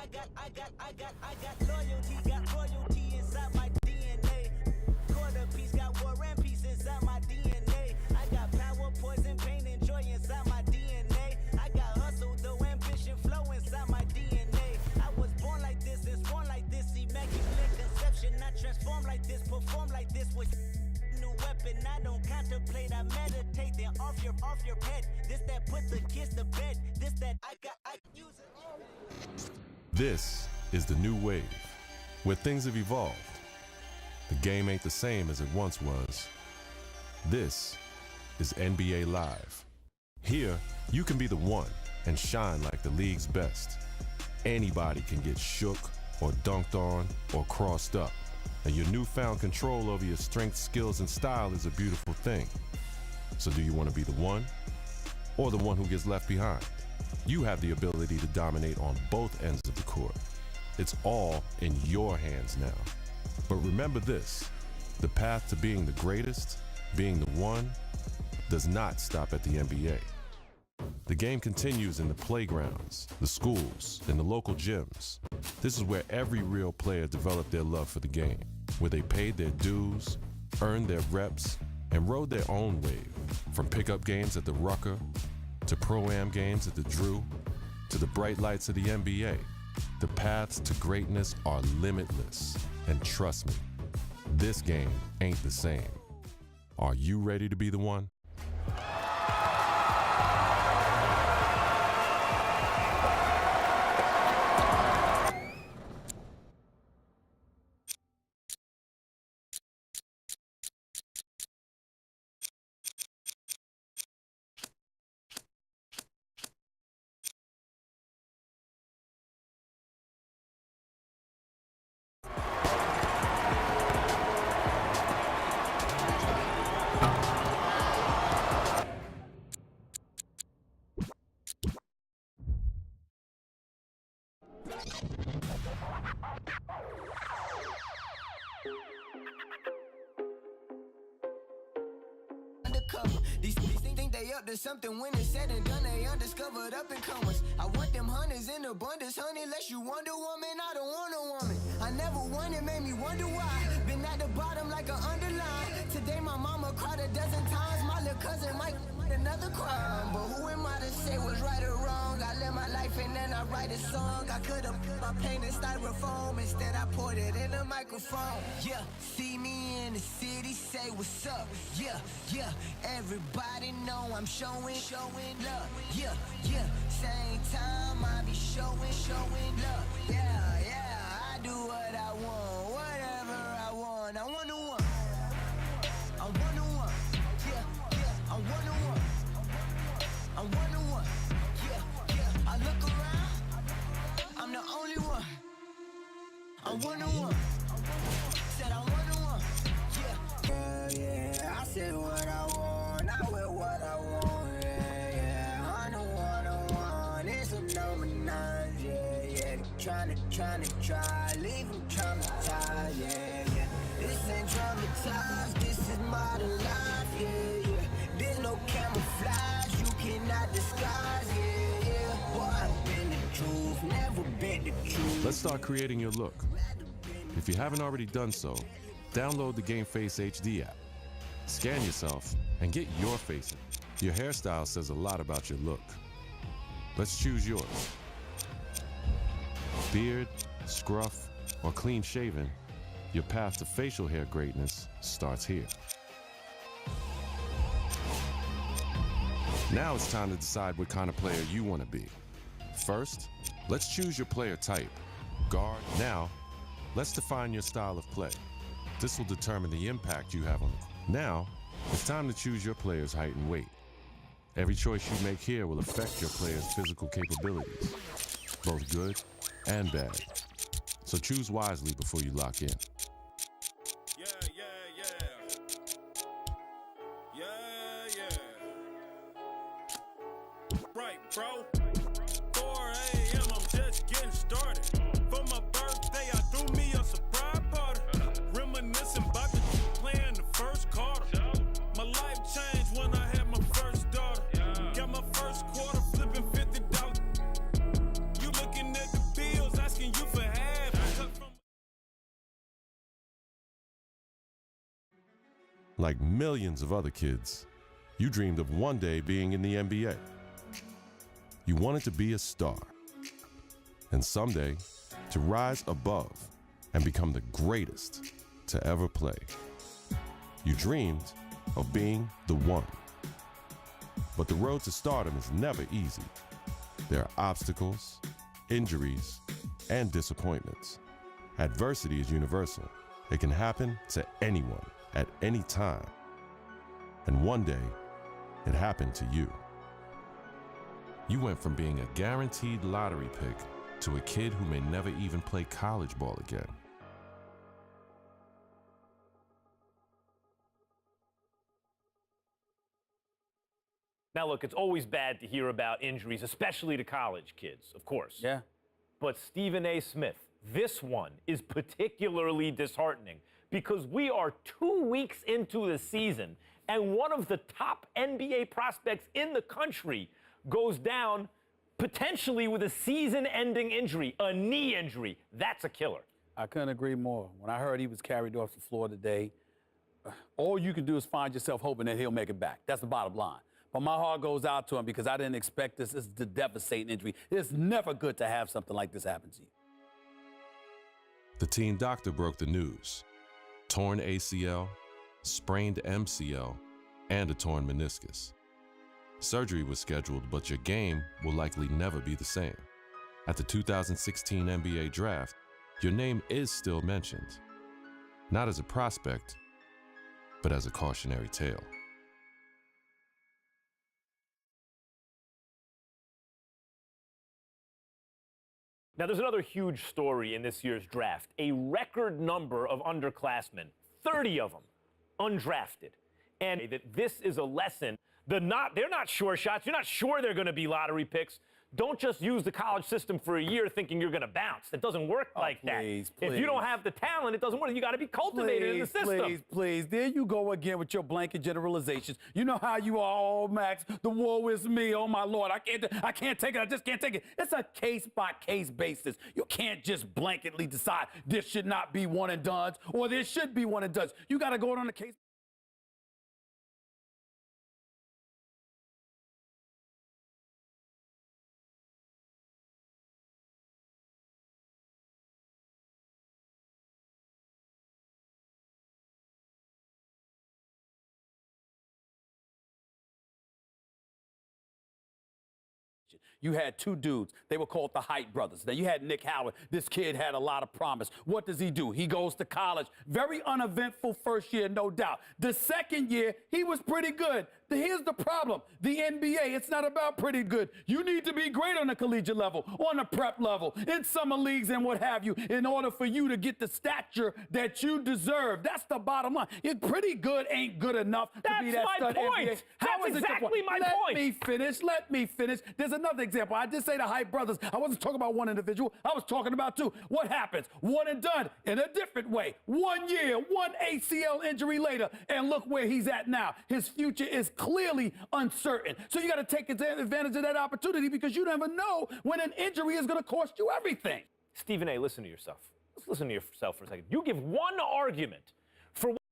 I got royalty inside my DNA. Quarter piece got war and peace inside my DNA. I got power, poison, pain, and joy inside my DNA. I got hustle, though, ambition, flow inside my DNA. I was born like this and born like this, immaculate conception. I transform like this, perform like this with new weapon. I don't contemplate, I meditate. Then off your head. This that put the kids to bed. This that I use it. This is the new wave, where things have evolved. The game ain't the same as it once was. This is NBA Live. Here, you can be the one and shine like the league's best. Anybody can get shook or dunked on or crossed up. And your newfound control over your strength, skills, and style is a beautiful thing. So do you want to be the one or the one who gets left behind? You have the ability to dominate on both ends of the court. It's all in your hands now. But remember this, the path to being the greatest, being the one, does not stop at the NBA. The game continues in the playgrounds, the schools, and the local gyms. This is where every real player developed their love for the game, where they paid their dues, earned their reps, and rode their own wave. From pickup games at the Rucker, to Pro-Am games at the Drew, to the bright lights of the NBA. The paths to greatness are limitless. And trust me, this game ain't the same. Are you ready to be the one? These think they up to something when it's said and done, they undiscovered up and comers. I want them hunters in abundance, honey, lest you wonder woman, I don't want a woman. I never won, it made me wonder why. Been at the bottom like an underline. Today my mama cried a dozen times, my little cousin might another crime. But who am I to say was right or wrong? I live my life and then I write a song. I could've put my pain in styrofoam, instead I poured it in a microphone. Yeah, see me in the city, say what's up. Yeah, everybody know I'm showing love. Yeah, same time I be showing love. Yeah, I do what I want, whatever I want. I want to one. I want to one. Yeah, I want to one. I want to one. Yeah, I look around, I'm the only one. I want to one. Said I want to one. Yeah, I said what I want, I wear what I want. Yeah, I know what I want, it's a number 9. Yeah, tryna leave them traumatized. Yeah, this ain't traumatized, this is modern life. Yeah, there's no camouflage, you cannot disguise. Yeah, boy, I've been the truth, never been the truth. Let's start creating your look. If you haven't already done so, download the GameFace HD app. Scan yourself and get your face in. Your hairstyle says a lot about your look. Let's choose yours. Beard, scruff, or clean shaven, your path to facial hair greatness starts here. Now it's time to decide what kind of player you want to be. First, let's choose your player type. Guard. Now, let's define your style of play. This will determine the impact you have on the court. Now, it's time to choose your player's height and weight. Every choice you make here will affect your player's physical capabilities, both good and bad. So choose wisely before you lock in. Yeah. Right, bro. 4 a.m., I'm just getting started. For my birthday, I threw me a surprise party. Reminiscing about the playing the first quarter. My life changed when I had my first daughter. Got my first quarter flipping $50. You looking at the bills, asking Like millions of other kids, you dreamed of one day being in the NBA. You wanted to be a star, and someday to rise above and become the greatest to ever play. You dreamed of being the one. But the road to stardom is never easy. There are obstacles, injuries, and disappointments. Adversity is universal. It can happen to anyone at any time. And one day, it happened to you. You went from being a guaranteed lottery pick to a kid who may never even play college ball again. Now, look, it's always bad to hear about injuries, especially to college kids, of course. Yeah. But Stephen A. Smith, this one is particularly disheartening because we are 2 weeks into the season and one of the top NBA prospects in the country goes down potentially with a season-ending injury, a knee injury. That's a killer. I couldn't agree more. When I heard he was carried off the floor today, all you can do is find yourself hoping that he'll make it back. That's the bottom line. But my heart goes out to him because I didn't expect this. This is a devastating injury. It's never good to have something like this happen to you. The team doctor broke the news. Torn ACL, sprained MCL, and a torn meniscus. Surgery was scheduled, but your game will likely never be the same. At the 2016 NBA draft, your name is still mentioned. Not as a prospect, but as a cautionary tale. Now, there's another huge story in this year's draft. A record number of underclassmen, 30 of them, undrafted. And that this is a lesson. They're not sure shots. You're not sure they're going to be lottery picks. Don't just use the college system for a year thinking you're going to bounce. It doesn't work like that. Please. If you don't have the talent, it doesn't work. You got to be cultivated in the system. Please. There you go again with your blanket generalizations. You know how you are, oh, Max. The woe is me. Oh, my Lord. I can't take it. I just can't take it. It's a case-by-case basis. You can't just blanketly decide this should not be one and dones or this should be one and dones. You got to go on a case. You had two dudes. They were called the Height brothers. Now, you had Nick Howard. This kid had a lot of promise. What does he do? He goes to college. Very uneventful first year, no doubt. The second year, he was pretty good. Here's the problem. The NBA, it's not about pretty good. You need to be great on the collegiate level, on the prep level, in summer leagues and what have you, in order for you to get the stature that you deserve. That's the bottom line. Pretty good ain't good enough to be that stud NBA. That's exactly my point. Let me finish. There's another example. I did say the Height brothers. I wasn't talking about one individual. I was talking about two. What happens? One and done in a different way. 1 year, one ACL injury later, and look where he's at now. His future is clearly uncertain. So you got to take advantage of that opportunity because you never know when an injury is going to cost you everything. Stephen A., listen to yourself. Let's listen to yourself for a second. You give one argument for